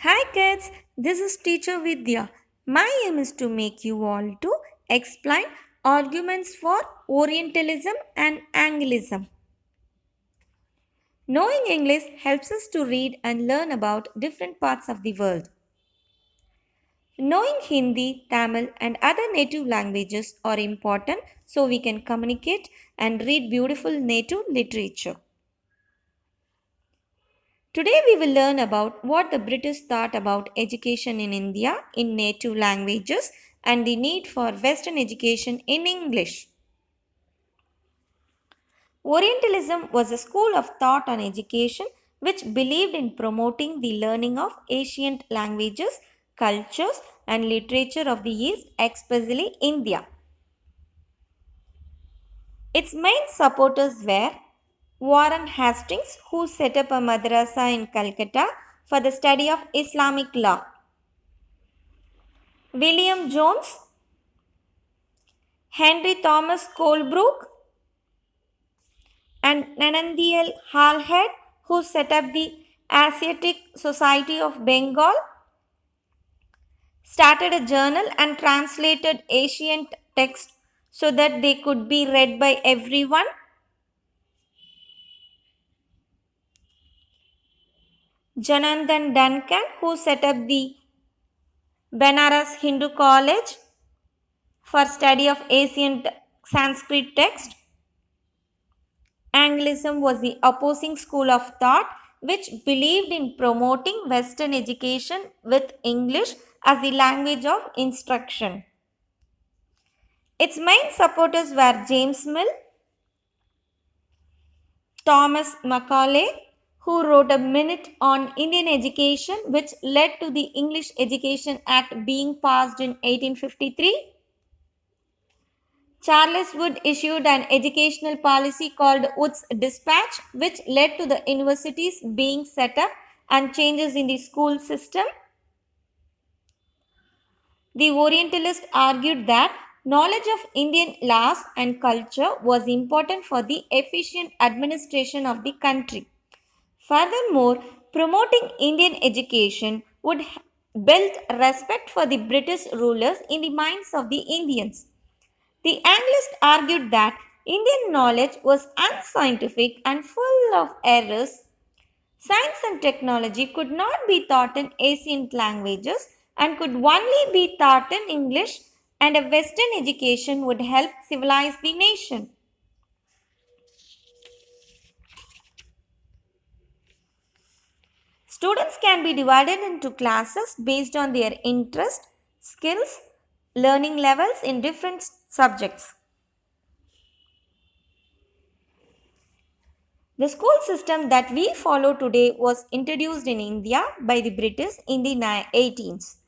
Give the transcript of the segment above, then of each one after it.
Hi kids, this is teacher Vidya. My aim is to make you all to explain arguments for Orientalism and Anglism. Knowing English helps us to read and learn about different parts of the world. Knowing Hindi, Tamil and other native languages are important so we can communicate and read beautiful native literature. Today we will learn about what the British thought about education in India in native languages and the need for Western education in English. Orientalism was a school of thought on education which believed in promoting the learning of ancient languages, cultures, and literature of the East, especially India. Its main supporters were Warren Hastings, who set up a madrasa in Calcutta for the study of Islamic law. William Jones, Henry Thomas Colebrook, and Nanandiyal Halhead, who set up the Asiatic Society of Bengal, started a journal and translated ancient texts so that they could be read by everyone. Janandan Duncan, who set up the Banaras Hindu College for study of ancient Sanskrit text. Anglism was the opposing school of thought which believed in promoting Western education with English as the language of instruction. Its main supporters were James Mill, Thomas Macaulay, who wrote a minute on Indian education which led to the English Education Act being passed in 1853. Charles Wood issued an educational policy called Wood's Dispatch, which led to the universities being set up and changes in the school system. The Orientalists argued that knowledge of Indian laws and culture was important for the efficient administration of the country. Furthermore, promoting Indian education would build respect for the British rulers in the minds of the Indians. The Anglists argued that Indian knowledge was unscientific and full of errors. Science and technology could not be taught in ancient languages and could only be taught in English, and a Western education would help civilize the nation. Students can be divided into classes based on their interest, skills, learning levels in different subjects. The school system that we follow today was introduced in India by the British in the 18th.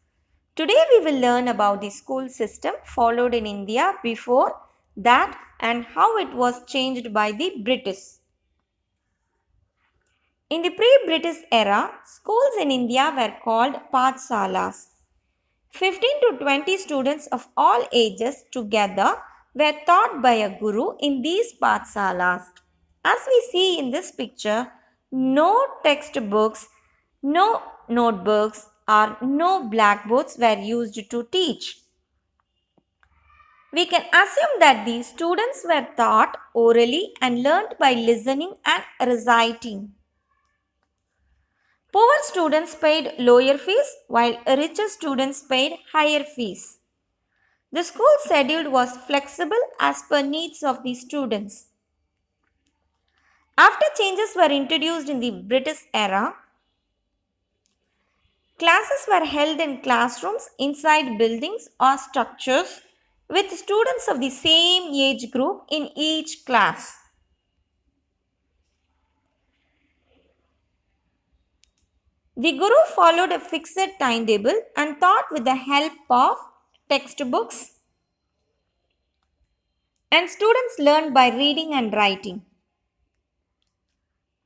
Today we will learn about the school system followed in India before that and how it was changed by the British. In the pre-British era, schools in India were called Pathsalas. 15 to 20 students of all ages together were taught by a guru in these Pathsalas. As we see in this picture, no textbooks, no notebooks, or no blackboards were used to teach. We can assume that these students were taught orally and learned by listening and reciting. Poor students paid lower fees while richer students paid higher fees. The school schedule was flexible as per needs of the students. After changes were introduced in the British era, classes were held in classrooms inside buildings or structures with students of the same age group in each class. The Guru followed a fixed timetable and taught with the help of textbooks, and students learned by reading and writing.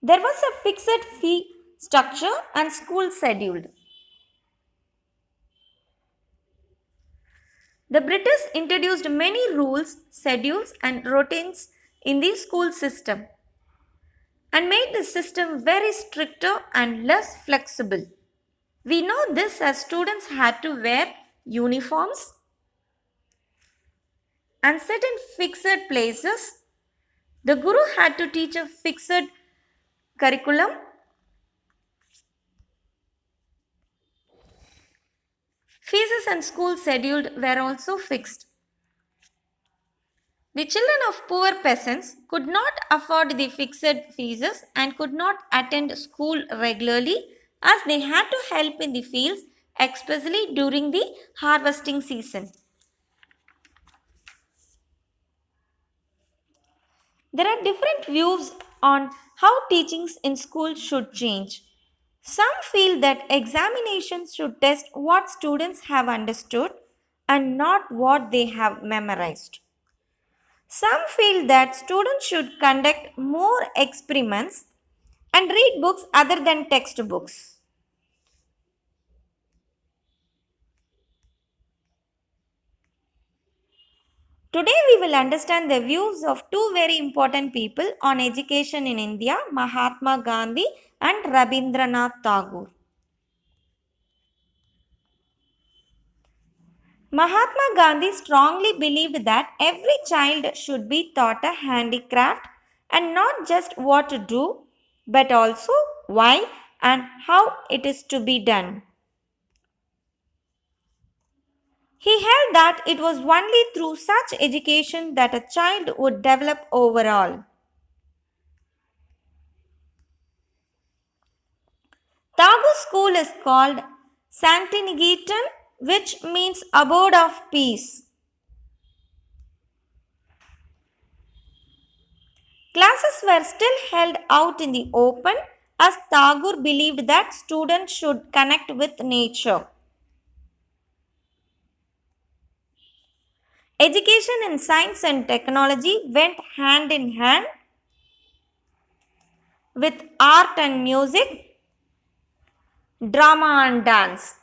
There was a fixed fee structure and school scheduled. The British introduced many rules, schedules, and routines in the school system and made the system very stricter and less flexible. We know this as students had to wear uniforms and sit in fixed places. The guru had to teach a fixed curriculum. Fees and school scheduled were also fixed. The children of poor peasants could not afford the fixed fees and could not attend school regularly as they had to help in the fields, especially during the harvesting season. There are different views on how teachings in school should change. Some feel that examinations should test what students have understood and not what they have memorized. Some feel that students should conduct more experiments and read books other than textbooks. Today we will understand the views of two very important people on education in India, Mahatma Gandhi and Rabindranath Tagore. Mahatma Gandhi strongly believed that every child should be taught a handicraft and not just what to do, but also why and how it is to be done. He held that it was only through such education that a child would develop overall. Tagore school is called Santinigetan, which means abode of peace. Classes were still held out in the open as Tagore believed that students should connect with nature. Education in science and technology went hand in hand with art and music, drama and dance.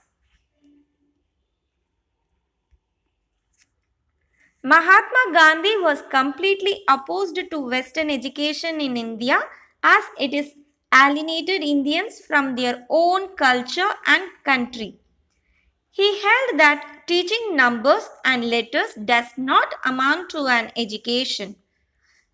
Mahatma Gandhi was completely opposed to Western education in India as it is alienated Indians from their own culture and country. He held that teaching numbers and letters does not amount to an education.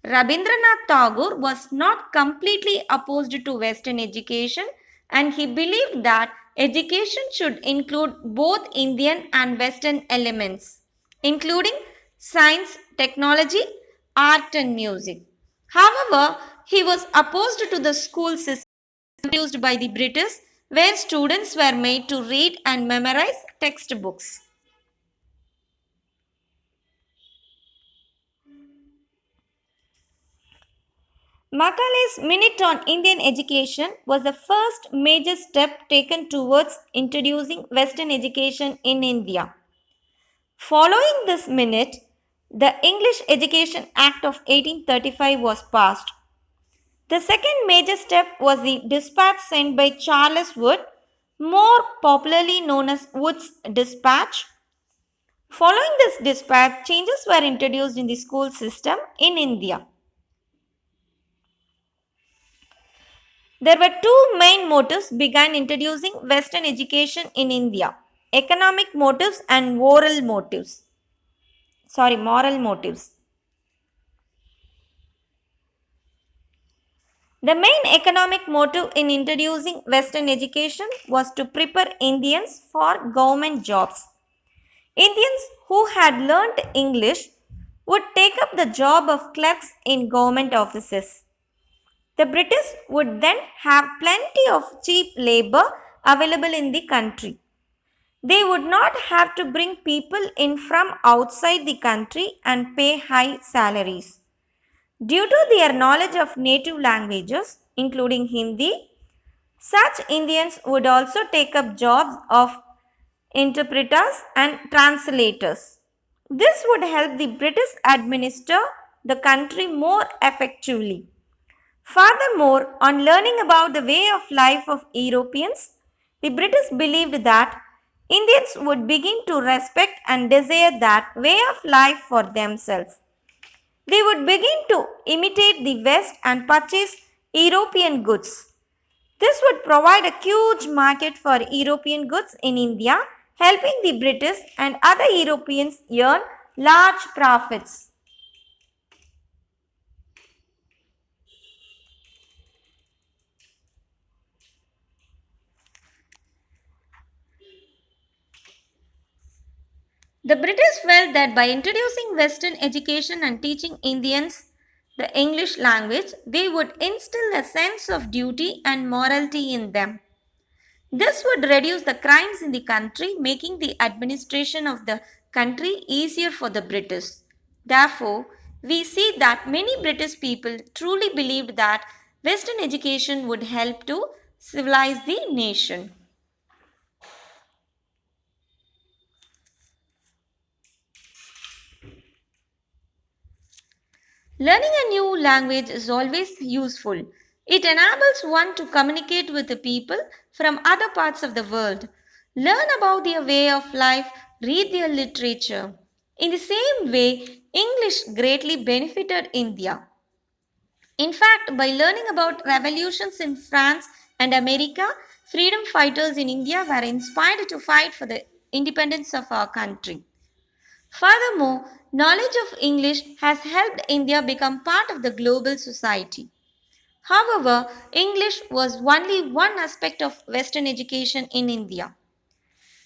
Rabindranath Tagore was not completely opposed to Western education and he believed that education should include both Indian and Western elements, including science, technology, art, and music. However, he was opposed to the school system used by the British, where students were made to read and memorize textbooks. Macaulay's Minute on Indian Education was the first major step taken towards introducing Western education in India. Following this minute, the English Education Act of 1835 was passed. The second major step was the dispatch sent by Charles Wood, more popularly known as Wood's Dispatch. Following this dispatch, changes were introduced in the school system in India. There were two main motives behind introducing Western education in India: economic motives and moral motives. The main economic motive in introducing Western education was to prepare Indians for government jobs. Indians who had learnt English would take up the job of clerks in government offices. The British would then have plenty of cheap labor available in the country. They would not have to bring people in from outside the country and pay high salaries. Due to their knowledge of native languages, including Hindi, such Indians would also take up jobs of interpreters and translators. This would help the British administer the country more effectively. Furthermore, on learning about the way of life of Europeans, the British believed that Indians would begin to respect and desire that way of life for themselves. They would begin to imitate the West and purchase European goods. This would provide a huge market for European goods in India, helping the British and other Europeans earn large profits. The British felt that by introducing Western education and teaching Indians the English language, they would instill a sense of duty and morality in them. This would reduce the crimes in the country, making the administration of the country easier for the British. Therefore, we see that many British people truly believed that Western education would help to civilize the nation. Learning a new language is always useful. It enables one to communicate with the people from other parts of the world, learn about their way of life, read their literature. In the same way, English greatly benefited India. In fact, by learning about revolutions in France and America, freedom fighters in India were inspired to fight for the independence of our country. Furthermore, knowledge of English has helped India become part of the global society. However, English was only one aspect of Western education in India.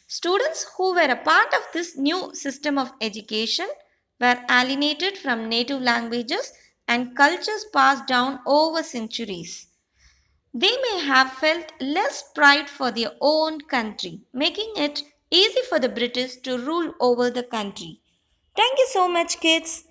Students who were a part of this new system of education were alienated from native languages and cultures passed down over centuries. They may have felt less pride for their own country, making it easy for the British to rule over the country. Thank you so much, kids.